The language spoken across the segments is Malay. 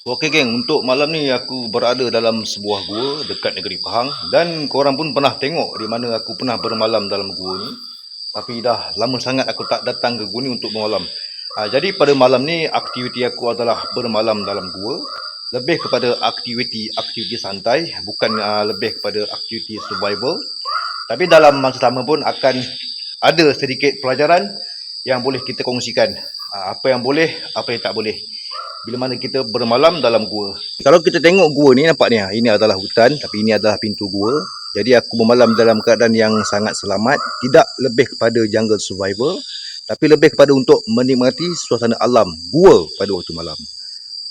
Okey geng, untuk malam ni aku berada dalam sebuah gua dekat negeri Pahang dan korang pun pernah tengok di mana aku pernah bermalam dalam gua ni. Tapi dah lama sangat aku tak datang ke gua ni untuk bermalam. Jadi pada malam ni aktiviti aku adalah bermalam dalam gua. Lebih kepada aktiviti santai, bukan lebih kepada aktiviti survival. Tapi dalam masa sama pun akan ada sedikit pelajaran yang boleh kita kongsikan. Apa yang boleh, apa yang tak boleh bila mana kita bermalam dalam gua. Kalau kita tengok gua ni, nampak ni, ini adalah hutan tapi ini adalah pintu gua. Jadi aku bermalam dalam keadaan yang sangat selamat, tidak lebih kepada jungle survival, tapi lebih kepada untuk menikmati suasana alam gua pada waktu malam.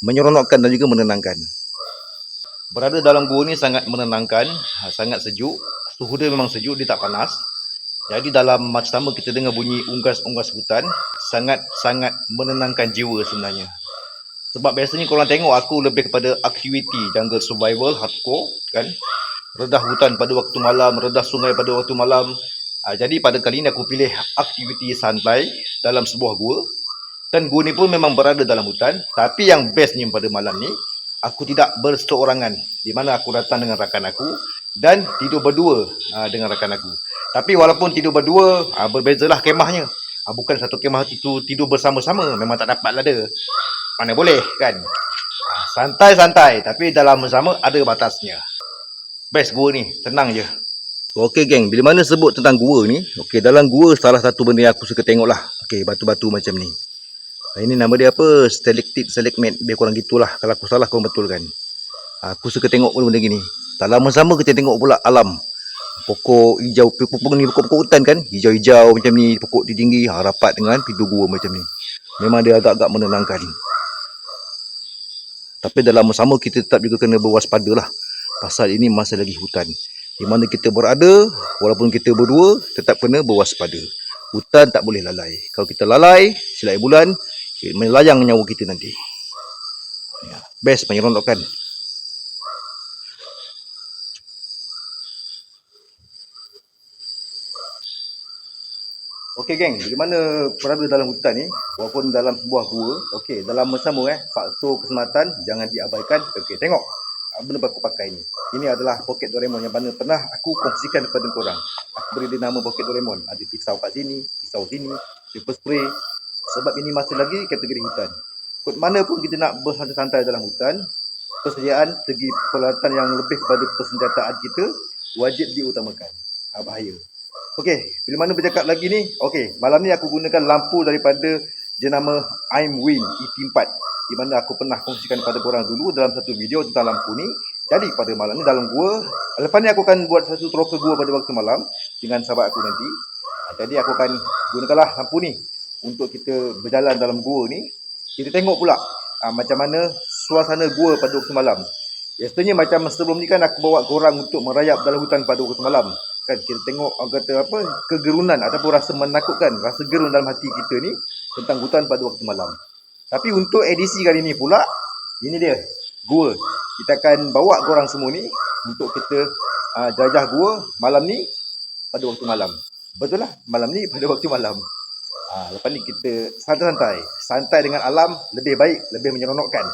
Menyeronokkan dan juga menenangkan. Berada dalam gua ni sangat menenangkan, sangat sejuk. Suhu dia memang sejuk, dia tak panas. Jadi dalam masa sama kita dengar bunyi unggas-unggas hutan, sangat-sangat menenangkan jiwa sebenarnya. Sebab biasanya korang tengok aku lebih kepada aktiviti jungle survival hardcore kan. Redah hutan pada waktu malam, redah sungai pada waktu malam. Jadi pada kali ini aku pilih aktiviti santai dalam sebuah gua. Dan gua ni pun memang berada dalam hutan. Tapi yang bestnya pada malam ni, aku tidak berseorangan. Di mana aku datang dengan rakan aku dan tidur berdua dengan rakan aku. Tapi walaupun tidur berdua, berbezalah kemahnya. Bukan satu kemah itu tidur bersama-sama. Memang tak dapat lah dia. Mana boleh kan. Santai-santai tapi dalam bersama ada batasnya. Best gua ni, tenang je. Okey geng, bila mana sebut tentang gua ni, okey dalam gua salah satu benda yang aku suka tengok lah. Okey, batu-batu macam ni. Ini nama dia apa? Stalactite, stalagmite. Biar korang gitulah. Kalau aku salah korang betulkan. Aku suka tengok benda gini. Tak lama sama kita tengok pula alam. Pokok hijau, pokok ni pokok hutan kan, hijau-hijau macam ni, pokok tinggi, rapat dengan pintu gua macam ni. Memang dia agak-agak menenangkan. Tapi dalam sama kita tetap juga kena berwaspada lah. Pasal ini masih lagi hutan. Di mana kita berada, walaupun kita berdua, tetap kena berwaspada. Hutan tak boleh lalai. Kalau kita lalai, silap bulan, melayang nyawa kita nanti. Best menyeronokkan. Okey geng, bila mana berada dalam hutan ni, walaupun dalam sebuah gua, okey, dalam bersama faktor keselamatan jangan diabaikan. Okey, tengok benda aku pakai ni. Ini adalah poket Doraemon yang mana pernah aku kongsikan kepada korang. Aku beri dia nama poket Doraemon. Ada pisau kat sini, pisau sini, paper spray. Sebab ini masih lagi kategori hutan. Kod mana pun kita nak bersantai-santai dalam hutan, persediaan segi peralatan yang lebih kepada persenjataan kita wajib diutamakan. Bahaya. Okey, bila mana bercakap lagi ni, okey, malam ni aku gunakan lampu daripada jenama IMWIN EP4. Di mana aku pernah kongsikan kepada korang dulu dalam satu video tentang lampu ni. Jadi pada malam ni dalam gua, lepas ni aku akan buat satu troka gua pada waktu malam dengan sahabat aku nanti. Jadi aku akan gunakanlah lampu ni untuk kita berjalan dalam gua ni. Kita tengok pula macam mana suasana gua pada waktu malam. Biasanya macam sebelum ni kan aku bawa korang untuk merayap dalam hutan pada waktu malam. Kan kita tengok kata apa, kegerunan ataupun rasa menakutkan, rasa gerun dalam hati kita ni tentang hutan pada waktu malam. Tapi untuk edisi kali ni pula, ini dia gua. Kita akan bawa korang semua ni untuk kita jajah gua malam ni pada waktu malam. Betul lah, malam ni pada waktu malam. Lepas ni kita santai dengan alam, lebih baik, lebih menyeronokkan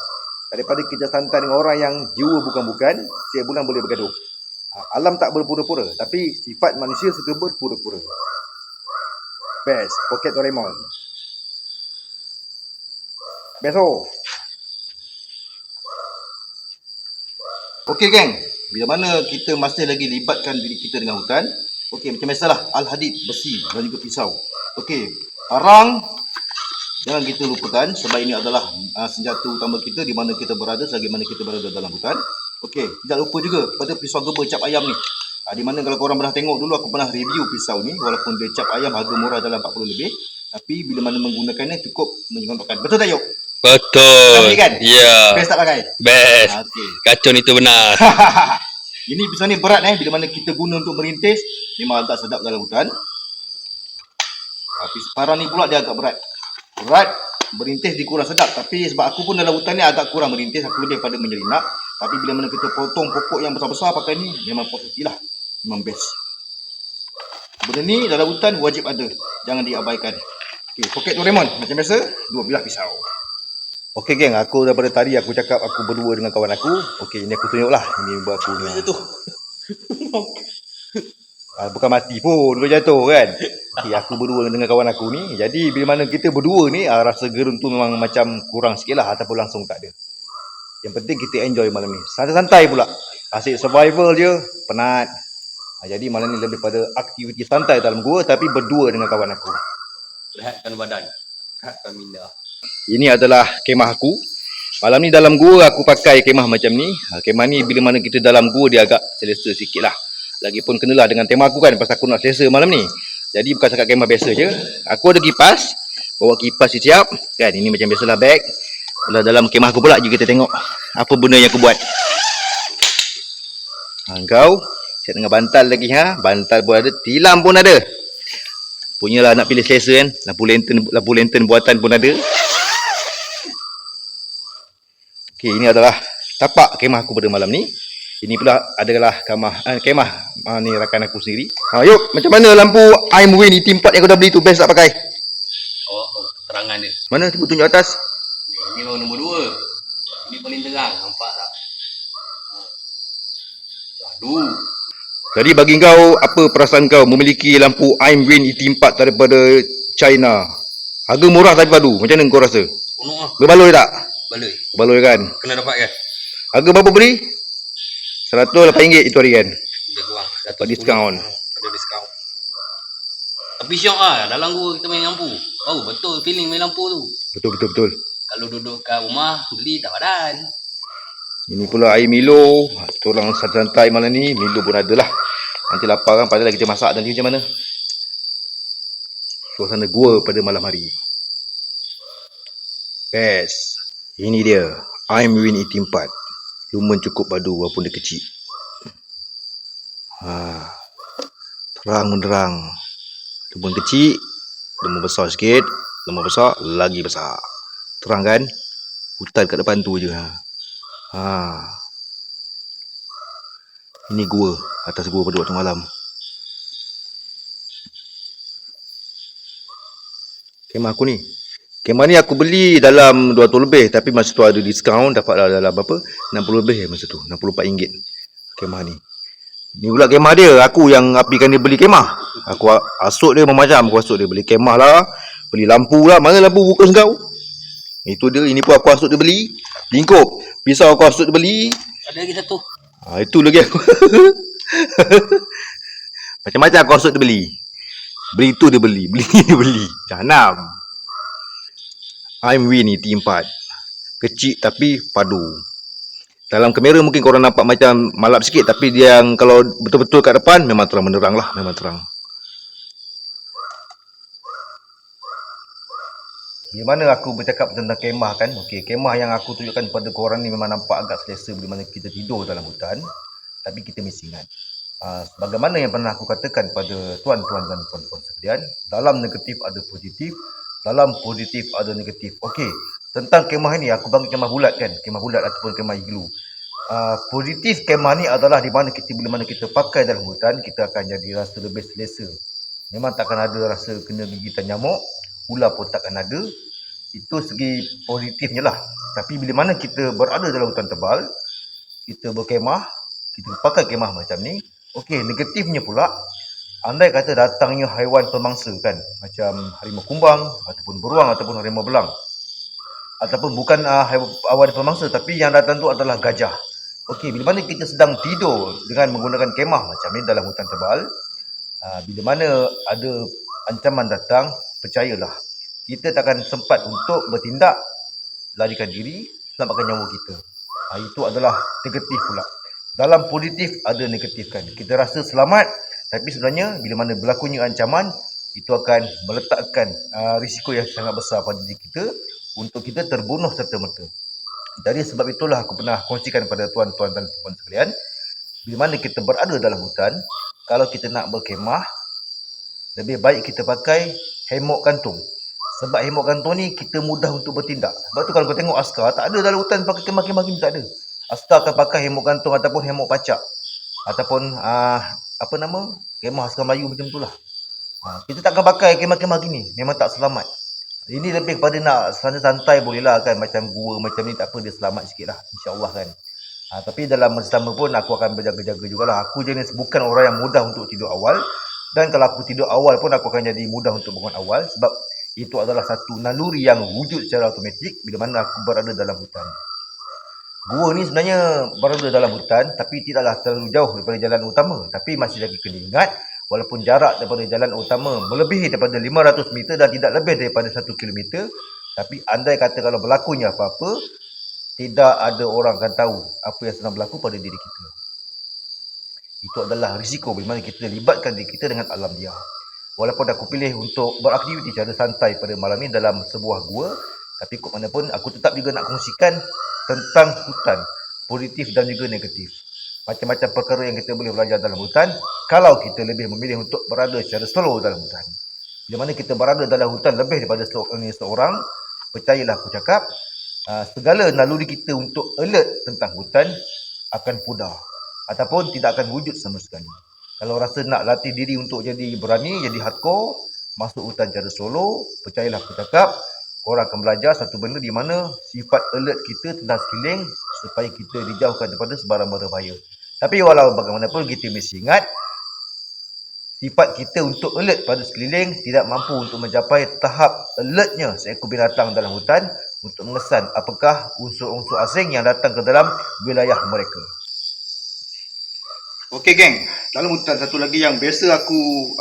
daripada kita santai dengan orang yang jiwa bukan-bukan, setiap bulan boleh bergaduh. Alam tak berpura-pura, tapi sifat manusia suka berpura-pura. Best, poket Doraemon. Best oh. Okey geng, bila mana kita masih lagi libatkan diri kita dengan hutan, okey macam biasalah, al-hadid, besi dan juga pisau. Okey, parang jangan kita lupakan sebab ini adalah senjata utama kita di mana kita berada selagi mana kita berada dalam hutan. Okey, tidak lupa juga pada pisau geba cap ayam ni. Di mana kalau korang pernah tengok dulu aku pernah review pisau ni, walaupun dia cap ayam harga murah dalam 40 lebih, tapi bila mana menggunakannya cukup menyeronokkan. Betul tak Yuk? Betul. Kan? Ya. Best tak pakai? Best. Okay. Kacun itu benar. Ini pisau ni berat bila mana kita guna untuk merintis, memang agak sedap dalam hutan. Tapi parang ni pula dia agak berat. Merintis dia kurang sedap. Tapi sebab aku pun dalam hutan ni agak kurang merintis, aku lebih pada menyelinap. Tapi bila mana kita potong pokok yang besar-besar pakai ni, memang positif lah. Memang best. Benda ni dalam hutan wajib ada. Jangan diabaikan. Okay, poket Doraemon. Macam biasa, dua bilah pisau. Okey geng, aku daripada tadi aku cakap aku berdua dengan kawan aku. Okey, ini aku tunjuklah. Ini buat aku ni. Jatuh. Bukan mati pun, bukan jatuh kan. Okey, aku berdua dengan kawan aku ni. Jadi bila mana kita berdua ni, rasa gerun tu memang macam kurang sikit lah ataupun langsung tak ada. Yang penting kita enjoy malam ni. Santai-santai pula. Asyik survival je, penat. Jadi malam ni lebih pada aktiviti santai dalam gua tapi berdua dengan kawan aku. Rehatkan badan. Rehatkan minda. Ini adalah kemah aku. Malam ni dalam gua aku pakai kemah macam ni. Kemah ni bila mana kita dalam gua dia agak selesa sikit lah. Lagipun kenalah dengan tema aku kan pasal aku nak selesa malam ni. Jadi bukan cakap kemah biasa je. Aku ada kipas. Bawa kipas siap. Kan ini macam biasalah beg. Belah dalam kemah aku pula juga kita tengok apa benda yang aku buat. Kau siap dengan bantal lagi ha. Bantal pun ada, tilam pun ada. Punyalah nak pilih selesa kan. Lampu lantern buatan pun ada. Okey, ini adalah tapak kemah aku pada malam ni. Ini pula adalah kemah ni rakan aku sendiri. Yuk, macam mana lampu IMWin ET4 yang aku dah beli tu best tak pakai? Oh, terangan dia. Mana tu tunjuk atas? Ni baru nombor 2. Ini paling terang, nampak tak? Aduh. Jadi bagi kau, apa perasaan kau memiliki lampu IMWin ET4 daripada China? Harga murah tapi padu. Macam mana kau rasa? Penuh lah. Berbaloi tak? Baloi. Berbaloi kan? Kena dapat kan? Harga berapa beli? RM108 itu hari kan? Lebih kurang. Dapat diskaun. Ada diskaun. Tapi syok lah. Dalam gua kita main lampu. Oh, betul feeling main lampu tu. Betul. Kalau duduk kat rumah, beli tak padan. Ini pula air Milo. Kita orang santai malam ni. Milo pun ada lah. Nanti lapar kan. Padahal kita masak nanti macam mana. Suasana gua pada malam hari. Best. Ini dia. IMWin ET4. Lumen cukup padu walaupun dia kecil. Terang menderang. Lumen kecil. Lumen besar sikit. Lumen besar. Lagi besar. Terang kan? Hutan kat depan tu je. Ini gua. Atas gua pada waktu malam. Kemah aku ni. Kemah ni aku beli dalam 200 lebih. Tapi masa tu ada diskaun. Dapat dalam berapa? 60 lebih masa tu. RM64. Kemah ni. Ni pula kemah dia. Aku yang apikan dia beli kemah. Aku asuk dia macam-macam. Aku asuk dia beli kemah lah. Beli lampu lah. Mana lampu fokus kau? Itu dia. Ini pun aku asuk dia beli. Lingkup. Pisau aku asuk dia beli. Ada lagi satu. Itu lagi aku. Macam-macam aku asuk dia beli. Beli tu dia beli. Beli ni dia beli. Jahanam. IMWin ET4. Kecil tapi padu. Dalam kamera mungkin korang nampak macam malap sikit. Tapi dia yang kalau betul-betul kat depan memang terang menerang lah. Memang terang. Bagaimana aku bercakap tentang kemah kan. Okey, kemah yang aku tunjukkan kepada korang ni memang nampak agak selesa bila mana kita tidur dalam hutan. Tapi kita mesti ingat. Sebagaimana yang pernah aku katakan pada tuan-tuan dan puan-puan sekalian. Dalam negatif ada positif. Dalam positif ada negatif. Okey, tentang kemah ini aku bagi kemah bulat kan. Kemah bulat ataupun kemah iglu. Positif kemah ni adalah di mana bila mana kita pakai dalam hutan, kita akan jadi rasa lebih selesa. Memang takkan ada rasa kena gigitan nyamuk. Ular pun takkan ada. Itu segi positifnya lah. Tapi bila mana kita berada dalam hutan tebal, kita berkemah, kita pakai kemah macam ni. Okey, negatifnya pula, andai kata datangnya haiwan pemangsa kan, macam harimau kumbang, ataupun beruang, ataupun harimau belang. Ataupun bukan haiwan pemangsa, tapi yang datang tu adalah gajah. Okey, bila mana kita sedang tidur dengan menggunakan kemah macam ni dalam hutan tebal, bila mana ada ancaman datang, percayalah, kita takkan sempat untuk bertindak, larikan diri, selamatkan nyawa kita. Itu adalah negatif pula. Dalam positif ada negatif kan. Kita rasa selamat, tapi sebenarnya bila mana berlakunya ancaman, itu akan meletakkan risiko yang sangat besar pada diri kita untuk kita terbunuh serta-merta. Jadi sebab itulah aku pernah kongsikan pada tuan-tuan dan puan sekalian, bila mana kita berada dalam hutan, kalau kita nak berkemah, lebih baik kita pakai hemok gantung. Sebab hemok gantung ni kita mudah untuk bertindak. Sebab tu kalau kau tengok askar, tak ada dalam hutan pakai kemah-kemah gini, tak ada. Askar akan pakai hemok gantung ataupun hemok pacak. Ataupun kemah askar Melayu macam tu lah. Kita tak akan pakai kemah-kemah gini. Memang tak selamat. Ini lebih kepada nak santai-santai boleh lah kan, macam gua macam ni tak apa, dia selamat sikit lah, insyaAllah kan. Tapi dalam masa sama pun aku akan berjaga-jaga jugalah. Aku jenis bukan orang yang mudah untuk tidur awal, dan kalau aku tidur awal pun aku akan jadi mudah untuk bangun awal, sebab itu adalah satu naluri yang wujud secara automatik bila mana aku berada dalam hutan. Gua ni sebenarnya berada dalam hutan, tapi tidaklah terlalu jauh daripada jalan utama, tapi masih lagi kena ingat, walaupun jarak daripada jalan utama melebihi daripada 500 meter dan tidak lebih daripada 1 kilometer, tapi andai kata kalau berlakunya apa-apa, tidak ada orang akan tahu apa yang sedang berlaku pada diri kita. Itu adalah risiko bila mana kita libatkan diri kita dengan alam liar. Walaupun aku pilih untuk beraktiviti secara santai pada malam ni dalam sebuah gua, tapi kok mana pun aku tetap juga nak kongsikan tentang hutan, positif dan juga negatif. Macam-macam perkara yang kita boleh belajar dalam hutan kalau kita lebih memilih untuk berada secara solo dalam hutan. Bila mana kita berada dalam hutan lebih daripada seorang, percayalah aku cakap, segala naluri kita untuk alert tentang hutan akan pudar ataupun tidak akan wujud sama sekali. Kalau rasa nak latih diri untuk jadi berani, jadi hardcore, masuk hutan secara solo, percayalah aku cakap, korang akan belajar satu benda di mana sifat alert kita tentang sekeliling supaya kita dijauhkan daripada sebarang-barang bahaya. Tapi walau bagaimanapun kita mesti ingat, sifat kita untuk alert pada sekeliling tidak mampu untuk mencapai tahap alertnya seekor binatang dalam hutan untuk mengesan apakah unsur-unsur asing yang datang ke dalam wilayah mereka. Okey geng, dalam hutan satu lagi yang biasa aku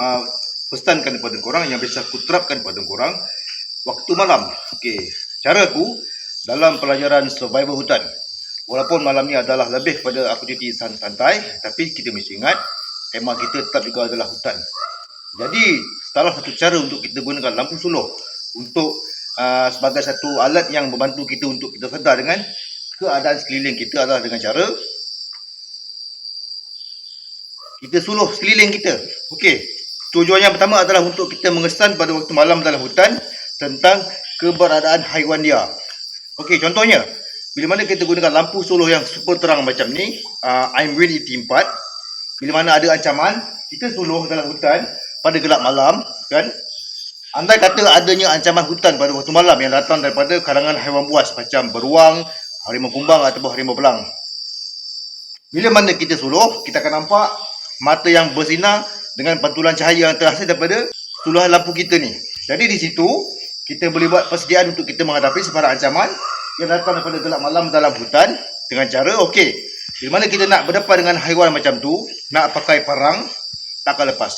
pesankan kepada korang, yang biasa aku terapkan kepada korang, waktu malam. Okey, cara aku dalam pelajaran survival hutan. Walaupun malam ni adalah lebih pada aktiviti santai, tapi kita mesti ingat tema kita tetap juga adalah hutan. Jadi, salah satu cara untuk kita gunakan lampu suluh untuk sebagai satu alat yang membantu kita untuk kita sedar dengan keadaan sekeliling kita adalah dengan cara kita suluh sekeliling kita. Okey. Tujuan yang pertama adalah untuk kita mengesan pada waktu malam dalam hutan tentang keberadaan haiwan liar. Okey, contohnya, bila mana kita gunakan lampu suluh yang super terang macam ni, I'm Win ET4, bila mana ada ancaman, kita suluh dalam hutan pada gelap malam, kan? Andai kata adanya ancaman hutan pada waktu malam yang datang daripada kalangan haiwan buas macam beruang, harimau kumbang ataupun harimau belang. Bila mana kita suluh, kita akan nampak mata yang bersinar dengan pantulan cahaya yang terhasil daripada suluhan lampu kita ni. Jadi di situ, kita boleh buat persediaan untuk kita menghadapi sebarang ancaman yang datang daripada gelap malam dalam hutan dengan cara, okey, bila mana kita nak berdepan dengan haiwan macam tu, nak pakai parang, takkan lepas.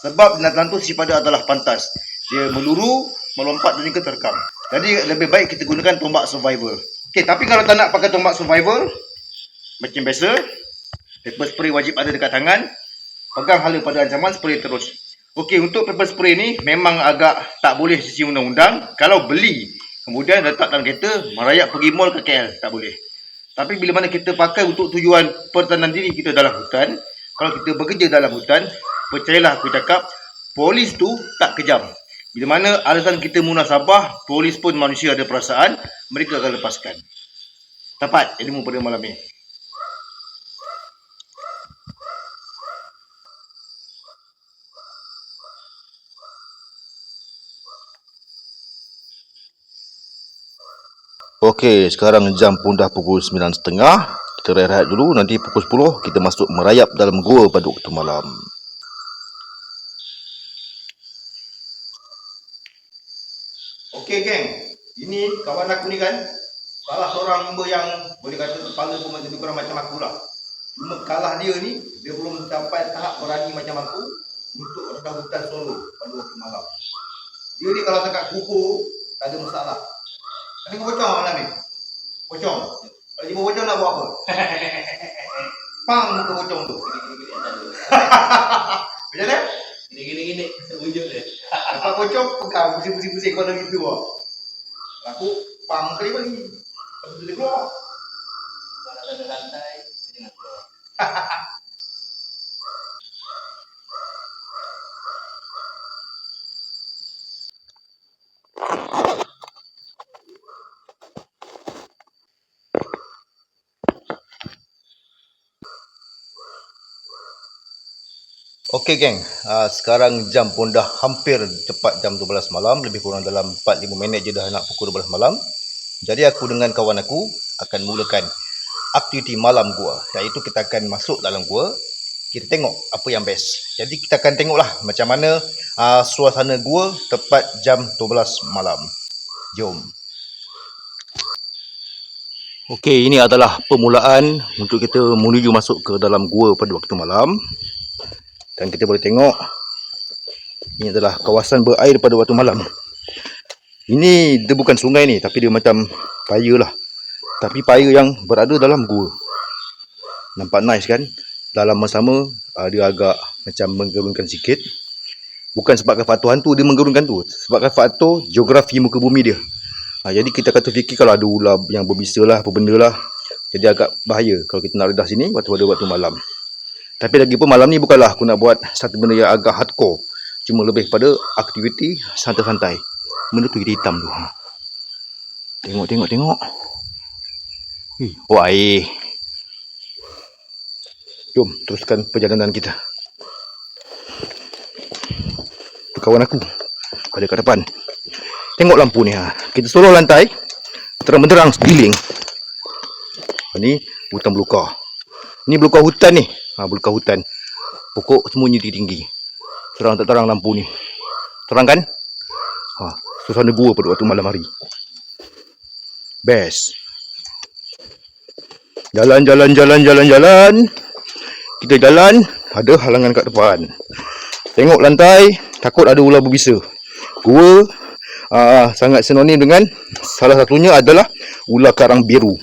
Sebab binatang tu sifatnya adalah pantas. Dia meluru, melompat dan juga terkam. Jadi lebih baik kita gunakan tombak survival. Okey, tapi kalau tak nak pakai tombak survival, macam biasa, pepper spray wajib ada dekat tangan. Pegang hala pada ancaman, spray terus. Okey, untuk pepper spray ni memang agak tak boleh sisi undang-undang. Kalau beli, kemudian letak dalam kereta, merayap pergi mall ke KL, tak boleh. Tapi bila mana kita pakai untuk tujuan pertahanan diri kita dalam hutan, kalau kita bekerja dalam hutan, percayalah aku cakap, polis tu tak kejam. Bila mana alasan kita munasabah, polis pun manusia ada perasaan, mereka akan lepaskan. Dapat ilmu pada malam ni. Okey, sekarang jam pun dah pukul 9.30. Kita rehat dulu, nanti pukul 10 kita masuk merayap dalam gua pada waktu malam. Okey geng, ini kawan aku ni kan, salah seorang member yang boleh kata kepala pun lebih kurang macam aku lah. Cuma kalah dia ni, dia belum mencapai tahap berani macam aku untuk rendah hutan solo pada waktu malam. Dia ni kalau dekat kuku, tak ada masalah. Ini kau pocong malam ni? Pocong? Kalau jumpa pocong nak buat apa? Pang muka pocong tu. Macam mana? Gini. Wujud dia. Nampak pocong, pegang pusing-pusing kepala gitu lah. Aku pang kali bagi. Lepas tu dia keluar. Kalau ada lantai, jangan keluar. Okey geng, sekarang jam pun dah hampir tepat jam 12 malam, lebih kurang dalam 4-5 minit je dah nak pukul 12 malam. Jadi aku dengan kawan aku akan mulakan aktiviti malam gua, iaitu kita akan masuk dalam gua, kita tengok apa yang best. Jadi kita akan tengoklah macam mana suasana gua tepat jam 12 malam. Jom. Okey, ini adalah permulaan untuk kita menuju masuk ke dalam gua pada waktu malam. Dan kita boleh tengok ini adalah kawasan berair pada waktu malam. Ini dia bukan sungai ni, tapi dia macam paya lah. Tapi paya yang berada dalam gua. Nampak nice kan? Dalam sama dia agak macam menggerunkan sikit. Bukan sebabkan faktor hantu dia menggerunkan tu, sebabkan faktor geografi muka bumi dia. Jadi kita kata fikir kalau ada ular yang berbisa lah, apa benda lah, jadi agak bahaya kalau kita nak redah sini waktu malam. Tapi lagi pun malam ni bukanlah aku nak buat satu benda yang agak hardcore, cuma lebih pada aktiviti santai-santai. Benda tu hitam tu. Tengok. Oh, air. Jom teruskan perjalanan kita. Tu kawan aku ada kat depan. Tengok lampu ni. Kita soroh lantai, terang benderang sekeliling. Ni hutan belukar. Ni belukar hutan ni. Belukar hutan. Pokok semuanya tinggi-tinggi. Terang tak terang lampu ni. Terang kan? Suasana gua pada waktu malam hari. Best. Jalan. Kita jalan, ada halangan kat depan. Tengok lantai, takut ada ular berbisa. Gua sangat sinonim dengan salah satunya adalah ular karang biru.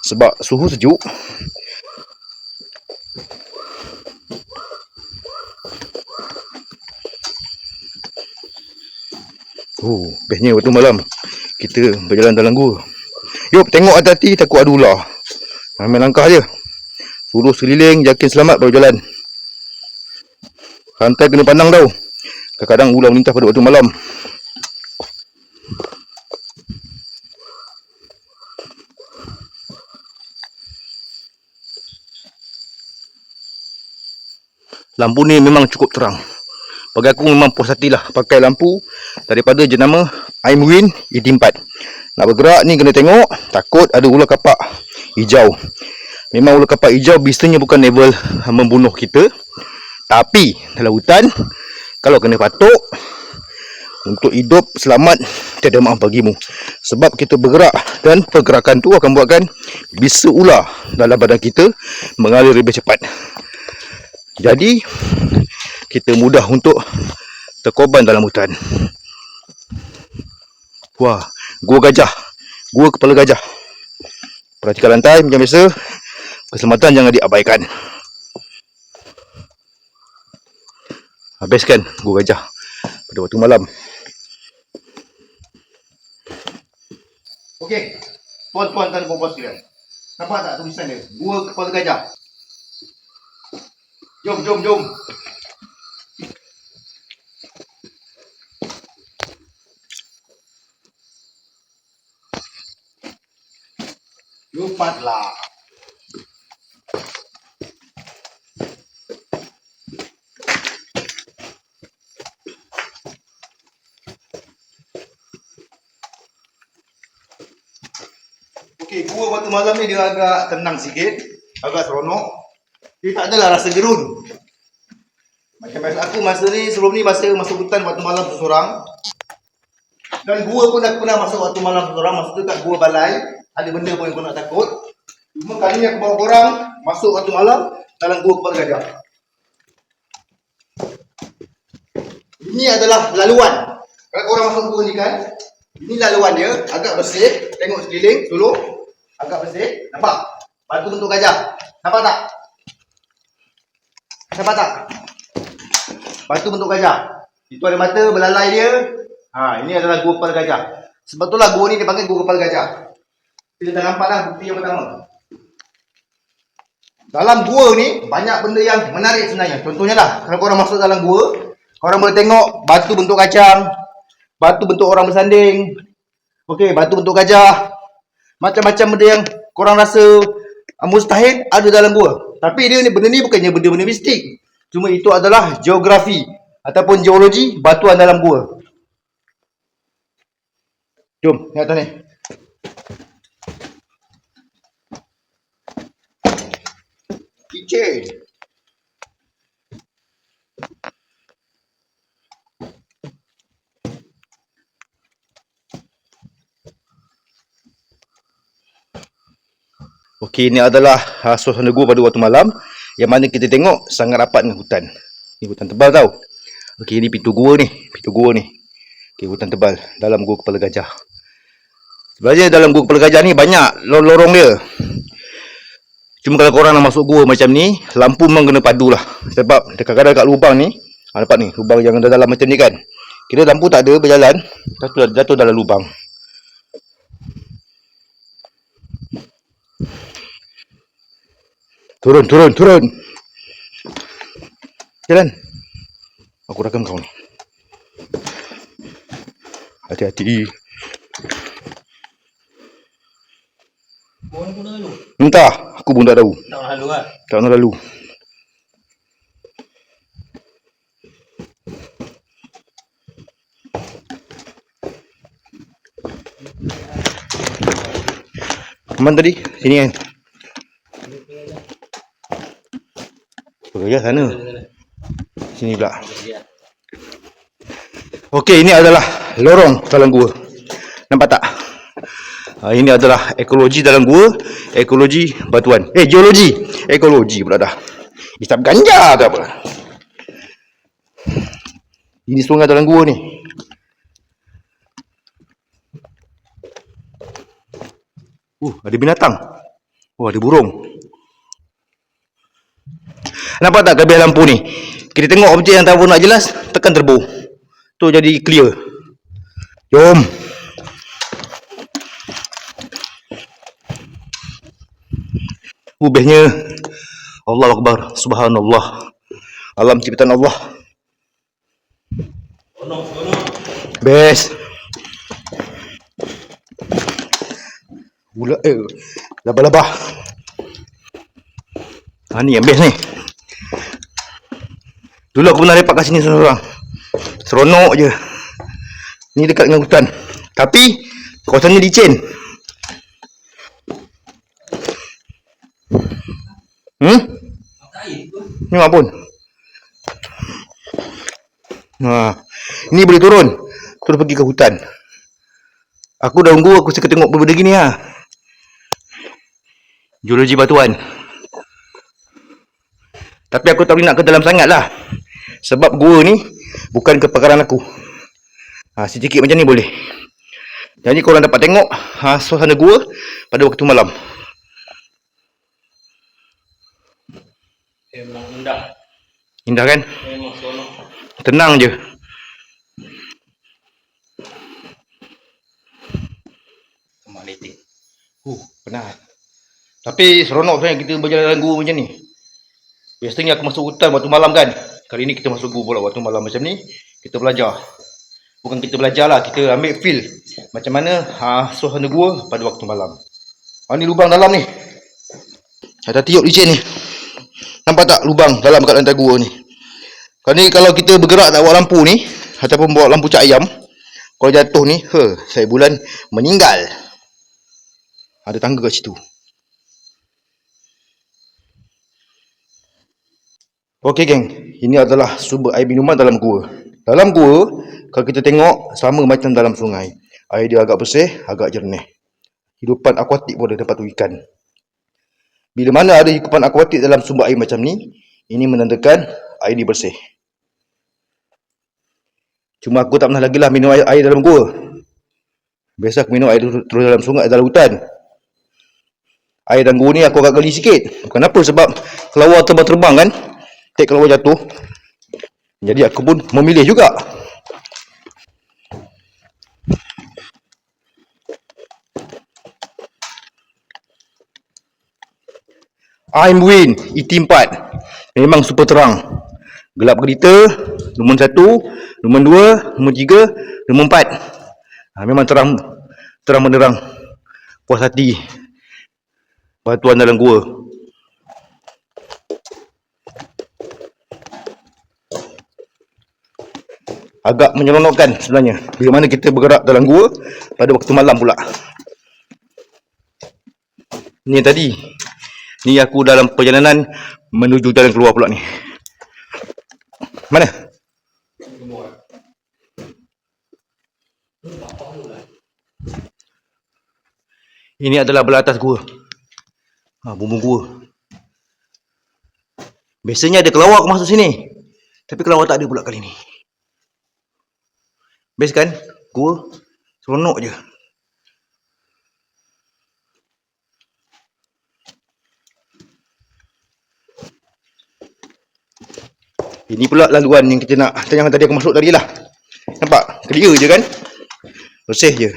Sebab suhu sejuk. Bestnya waktu malam kita berjalan dalam gua. Yop, tengok hati-hati, takut ada ular. Main langkah je. Suruh sekeliling, yakin selamat baru jalan. Rantai kena pandang tau. Kadang-kadang ular melintas pada waktu malam. Lampu ni memang cukup terang. Bagi aku memang puas hatilah pakai lampu daripada jenama Aimuin ET4. Nak bergerak ni kena tengok, takut ada ular kapak hijau. Memang ular kapak hijau bisanya bukan level membunuh kita. Tapi dalam hutan, kalau kena patuk, untuk hidup selamat tiada maaf bagimu. Sebab kita bergerak dan pergerakan tu akan buatkan bisa ular dalam badan kita mengalir lebih cepat. Jadi kita mudah untuk terkorban dalam hutan. Wah, gua gajah. Gua kepala gajah. Perhatikan lantai macam biasa. Keselamatan jangan diabaikan. Habis kan gua gajah pada waktu malam. Okey, tuan-tuan dan puan-puan sekalian. Nampak tak tulisan dia? Gua kepala gajah. Jom. Lupatlah. Okey, gua waktu malam ni dia agak tenang sikit, agak seronok. Dia tak adalah rasa gerun. Macam biasa aku masa ni, sebelum ni masuk hutan waktu malam seorang. Dan gua pun aku pernah masuk waktu malam seorang, masa tu kat gua balai. Ada benda pun yang kau nak takut. Cuma kali ni aku bawa korang masuk waktu malam dalam gua kepala gajah. Ini adalah laluan. Kalau korang masuk gua ni kan, ini laluan dia, agak bersih. Tengok sekeliling dulu. Agak bersih. Nampak? Batu bentuk gajah. Nampak tak? Batu bentuk gajah. Itu ada mata belalai dia. Ini adalah gua kepala gajah. Sebab itulah gua ni dia panggil gua kepala gajah. Kita dah nampak dah bukti yang pertama. Dalam gua ni banyak benda yang menarik sebenarnya. Contohnya lah, kalau korang masuk dalam gua, korang boleh tengok batu bentuk kacang, batu bentuk orang bersanding. Okey, batu bentuk gajah. Macam-macam benda yang korang rasa mustahil ada dalam gua. Tapi dia ni benda ni bukannya benda-benda mistik. Cuma itu adalah geografi ataupun geologi batuan dalam gua. Jom, tengok atas ni. Keychain. Okey, ini adalah suasana gua pada waktu malam yang mana kita tengok sangat rapat dengan hutan. Ni hutan tebal tau. Okey, ini pintu gua ni. Okey, hutan tebal dalam gua kepala gajah. Sebenarnya dalam gua kepala gajah ni banyak lorong dia. Cuma kalau korang nak masuk gua macam ni, lampu memang kena padu lah. Sebab kadang-kadang kat lubang ni, nampak ni, lubang yang dalam macam ni kan. Kira lampu tak ada berjalan, jatuh dalam lubang. Turun. Jalan. Aku rakam kau ni. Hati-hati. Kau pun lalu. Entah, aku pun tak tahu. Tak pernah lalu lah. Tak nak lalu. Mana tadi? Sini kan? Gajah sana. Sini pula. Okey, ini adalah lorong dalam gua. Nampak tak? Ini adalah ekologi dalam gua, ekologi batuan. Geologi. Ekologi pula dah. Hisap ganja ke apa? Ini sungai dalam gua ni. Ada binatang. Ada burung. Nampak tak kelebihan lampu ni? Kita tengok objek yang tak nak jelas, tekan turbo. Tu jadi clear. Jom. Bestnya. Allahu Akbar. Subhanallah. Alam ciptaan Allah. Best. Labah-labah. Ni yang best ni. Dulu aku pernah lepak kat sini seorang. Seronok je. Ni dekat dengan hutan. Tapi kawasan ni licin. Ni apa pun. Ni boleh turun. Terus pergi ke hutan. Aku dah tunggu, aku suka tengok benda gini lah. Geologi batuan. Tapi aku tak boleh nak ke dalam sangat lah. Sebab gua ni bukan kepakaran aku. Sedikit macam ni boleh. Jadi korang dapat tengok suasana gua pada waktu malam. Memang indah. Indah kan? Memang seronok. Tenang je. Kemaletik. Penat. Tapi seronok sebenarnya kita berjalan dalam gua macam ni. Biasanya aku masuk hutan waktu malam kan. Kali ni kita masuk gua pula waktu malam macam ni. Kita belajar. Bukan kita belajar lah, kita ambil feel macam mana suasana gua pada waktu malam. Ni lubang dalam ni. Ada tiup licin ni. Nampak tak lubang dalam kat lantai gua ni. Kalau kita bergerak tak bawa lampu ni, ataupun bawa lampu cak ayam, kalau jatuh ni, saya bulan meninggal. Ada tangga kat situ. Okey geng, ini adalah sumber air minuman dalam gua. Dalam gua, kalau kita tengok sama macam dalam sungai. Air dia agak bersih, agak jernih. Hidupan akuatik boleh dapat tu ikan. Bila mana ada hidupan akuatik dalam sumber air macam ni, ini menandakan air ni bersih. Cuma aku tak pernah lagi lah minum air dalam gua. Biasa aku minum air terus dalam sungai, dalam hutan. Air dalam gua ni aku agak geli sikit. Kenapa? Sebab kelawar terbang-terbang kan. Kelawar jatuh. Jadi aku pun memilih juga. I'm Win, ET4. Memang super terang. Gelap gelita, nombor 1, nombor 2, nombor 3, nombor 4. Memang terang benderang. Puas hati. Batuan dalam gua. agak menyeronokkan sebenarnya. Bila mana kita bergerak dalam gua pada waktu malam pula. Ni tadi. Ni aku dalam perjalanan menuju jalan keluar pula ni. Mana? Ini adalah belah atas gua. Bumbung gua. Biasanya ada kelawar aku masuk sini. Tapi kelawar tak ada pula kali ni. Best kan? Gua seronok je. Ini pula laluan yang kita nak. Yang tadi aku masuk tadi lah. Nampak? Clear je kan? Bersih je.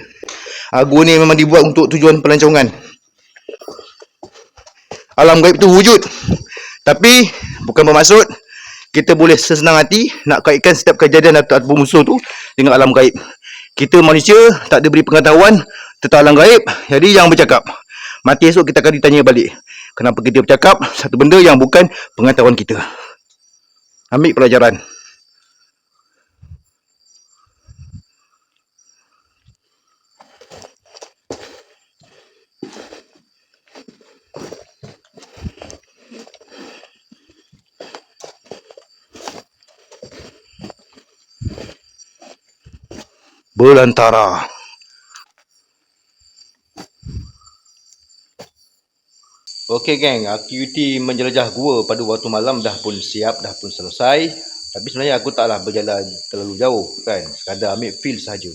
Gua ni memang dibuat untuk tujuan pelancongan. Alam gaib tu wujud. Tapi bukan bermaksud kita boleh sesenang hati nak kaitkan setiap kejadian ataupun musuh tu dengan alam gaib. Kita manusia tak ada beri pengetahuan tentang alam gaib. Jadi jangan bercakap. Mati esok kita akan ditanya balik. Kenapa kita bercakap satu benda yang bukan pengetahuan kita. Ambil pelajaran. Belantara. Okey geng, aktiviti menjelajah gua pada waktu malam dah pun siap, dah pun selesai. Tapi sebenarnya aku taklah berjalan terlalu jauh kan, sekadar ambil feel sahaja.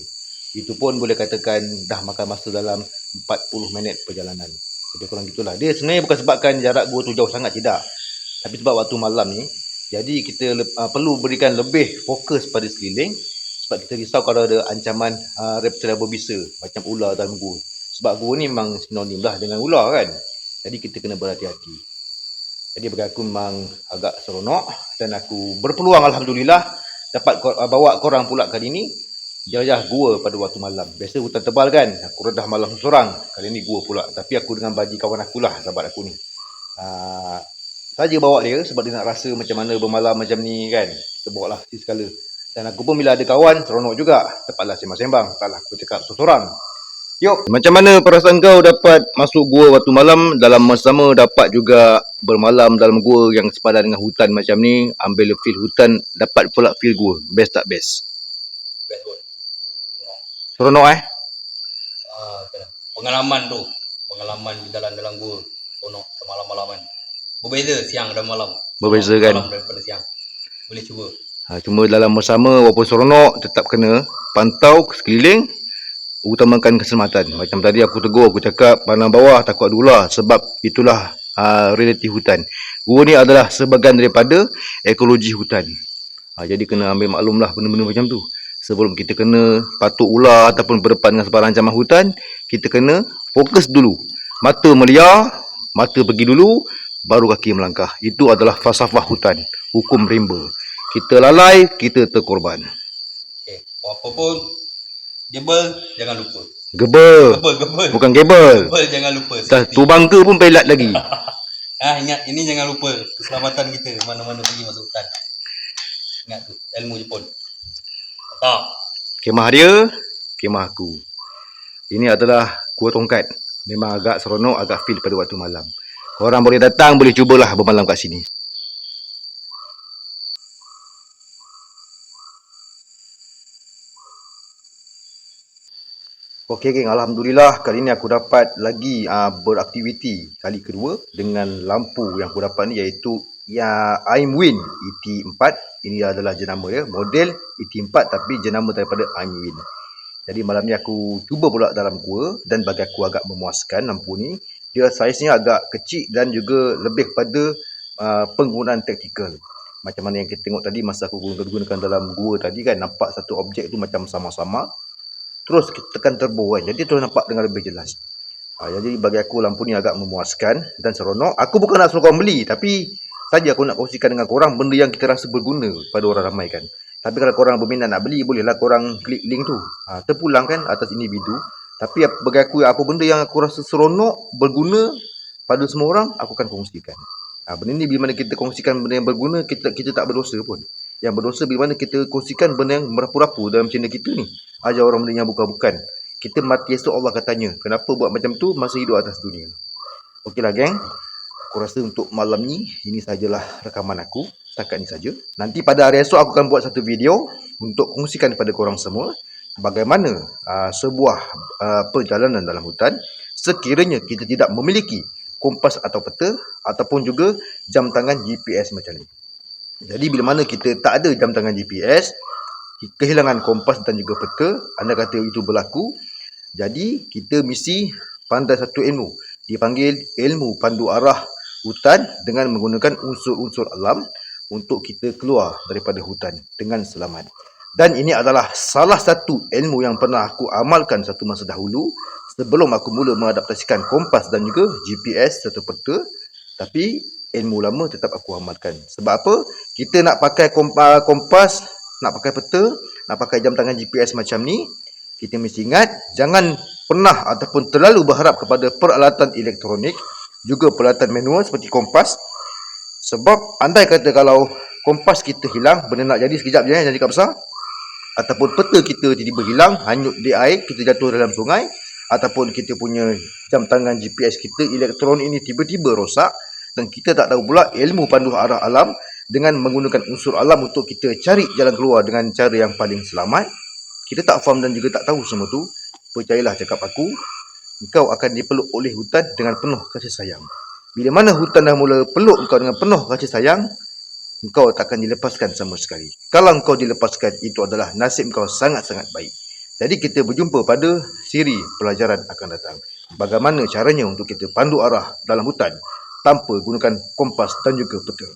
Itu pun boleh katakan dah makan masa dalam 40 minit perjalanan. Jadi kurang gitulah. Dia sebenarnya bukan sebabkan jarak gua tu jauh sangat, tidak. Tapi sebab waktu malam ni, jadi kita perlu berikan lebih fokus pada sekeliling. Sebab kita risau kalau ada ancaman reptil berbisa macam ular dalam gua. Sebab gua ni memang sinonim lah dengan ular kan. Jadi kita kena berhati-hati. Jadi bagi aku memang agak seronok dan aku berpeluang alhamdulillah dapat bawa korang pula kali ni jelajah gua pada waktu malam. Biasa hutan tebal kan, aku redah malam seorang. Kali ni gua pula. Tapi aku dengan baji kawan aku lah, sahabat aku ni. Saja bawa dia sebab dia nak rasa macam mana bermalam macam ni kan. Kita bawa lah sekala. Dan aku pun bila ada kawan seronok juga. Tepatlah sembang-sembang. Taklah aku cakap seorang. Yuk, macam mana perasaan kau dapat masuk gua waktu malam, dalam masa sama dapat juga bermalam dalam gua yang sepadan dengan hutan macam ni, ambil feel hutan, dapat pula feel gua. Best tak best? Best pun. Seronok Pengalaman tu. Pengalaman dalam gua. Seronok semalam-malaman. Berbeza siang dan malam. Berbeza kan? Malam daripada siang. Boleh cuba. Cuma dalam masa sama walaupun seronok, tetap kena pantau sekeliling, utamakan keselamatan. Macam tadi aku tegur, aku cakap pandang bawah takut ada ular, sebab itulah realiti hutan. Gua ni adalah sebahagian daripada ekologi hutan. Jadi kena ambil maklumlah benda-benda macam tu. Sebelum kita kena patuk ular ataupun berdepan dengan sebarang ancaman hutan, kita kena fokus dulu. Mata meliar, mata pergi dulu, baru kaki melangkah. Itu adalah falsafah hutan, hukum rimba. Kita lalai, kita terkorban. Okay. Apa pun gebel jangan lupa. Gebel. Bukan gebel. Gebel jangan lupa. Tu bangka pun pelat lagi. Ingat ini jangan lupa keselamatan kita mana-mana pergi masuk hutan. Ingat tu ilmu Jepun. Tak. Kemah dia, kemah aku. Ini adalah gua tongkat. Memang agak seronok, agak feel pada waktu malam. Korang boleh datang, boleh cubalah bermalam kat sini. Okey geng, alhamdulillah kali ni aku dapat lagi beraktiviti kali kedua dengan lampu yang aku dapat ni, iaitu Aimwin ET4. Ini adalah jenama dia, model ET4 tapi jenama daripada Aimwin. Jadi malam ni aku cuba pula dalam gua dan bagi aku agak memuaskan lampu ni. Dia saiznya agak kecil dan juga lebih kepada penggunaan taktikal. Macam mana yang kita tengok tadi masa aku gunakan dalam gua tadi kan, nampak satu objek tu macam sama-sama. Terus kita tekan turbo kan, jadi terus nampak dengan lebih jelas. Jadi bagi aku lampu ni agak memuaskan dan seronok. Aku bukan nak suruh korang beli, tapi saja aku nak kongsikan dengan korang benda yang kita rasa berguna pada orang ramai kan. Tapi kalau korang berminat nak beli, bolehlah korang klik link tu, terpulang kan atas individu. Tapi bagi aku, apa benda yang aku rasa seronok, berguna pada semua orang, aku akan kongsikan. Benda ni bila mana kita kongsikan benda yang berguna, kita tak berdosa pun. yang berdosa bila mana kita kongsikan benda yang merapu-rapu dalam channel kita ni. Ajar orang benda yang bukan-bukan. Kita mati esok Allah akan tanya, kenapa buat macam tu masa hidup atas dunia. Okeylah geng. Aku rasa untuk malam ni, ini sajalah rekaman aku. Setakat ni saja. Nanti pada hari esok aku akan buat satu video untuk kongsikan kepada korang semua bagaimana sebuah perjalanan dalam hutan sekiranya kita tidak memiliki kompas atau peta ataupun juga jam tangan GPS macam ni. Jadi bila mana kita tak ada jam tangan GPS, kehilangan kompas dan juga peta, anda kata itu berlaku. Jadi kita mesti pandai satu ilmu, dipanggil ilmu pandu arah hutan dengan menggunakan unsur-unsur alam untuk kita keluar daripada hutan dengan selamat. Dan ini adalah salah satu ilmu yang pernah aku amalkan satu masa dahulu sebelum aku mula mengadaptasikan kompas dan juga GPS serta peta. Tapi ilmu lama tetap aku amalkan. Sebab apa? Kita nak pakai kompas, nak pakai peta, nak pakai jam tangan GPS macam ni, kita mesti ingat jangan pernah ataupun terlalu berharap kepada peralatan elektronik, juga peralatan manual seperti kompas. Sebab andai kata kalau kompas kita hilang, benda nak jadi sekejap je, jangan cakap besar. Ataupun peta kita tiba-tiba hilang, hanyut di air, kita jatuh dalam sungai. Ataupun kita punya jam tangan GPS kita, elektronik ini tiba-tiba rosak. Dan kita tak tahu pula ilmu pandu arah alam dengan menggunakan unsur alam untuk kita cari jalan keluar dengan cara yang paling selamat. Kita tak faham dan juga tak tahu semua tu. Percayalah cakap aku, engkau akan dipeluk oleh hutan dengan penuh kasih sayang. Bila mana hutan dah mula peluk engkau dengan penuh kasih sayang, engkau tak akan dilepaskan sama sekali. Kalau engkau dilepaskan, itu adalah nasib engkau sangat-sangat baik. Jadi kita berjumpa pada siri pelajaran akan datang. Bagaimana caranya untuk kita pandu arah dalam hutan tanpa gunakan kompas dan juga peta.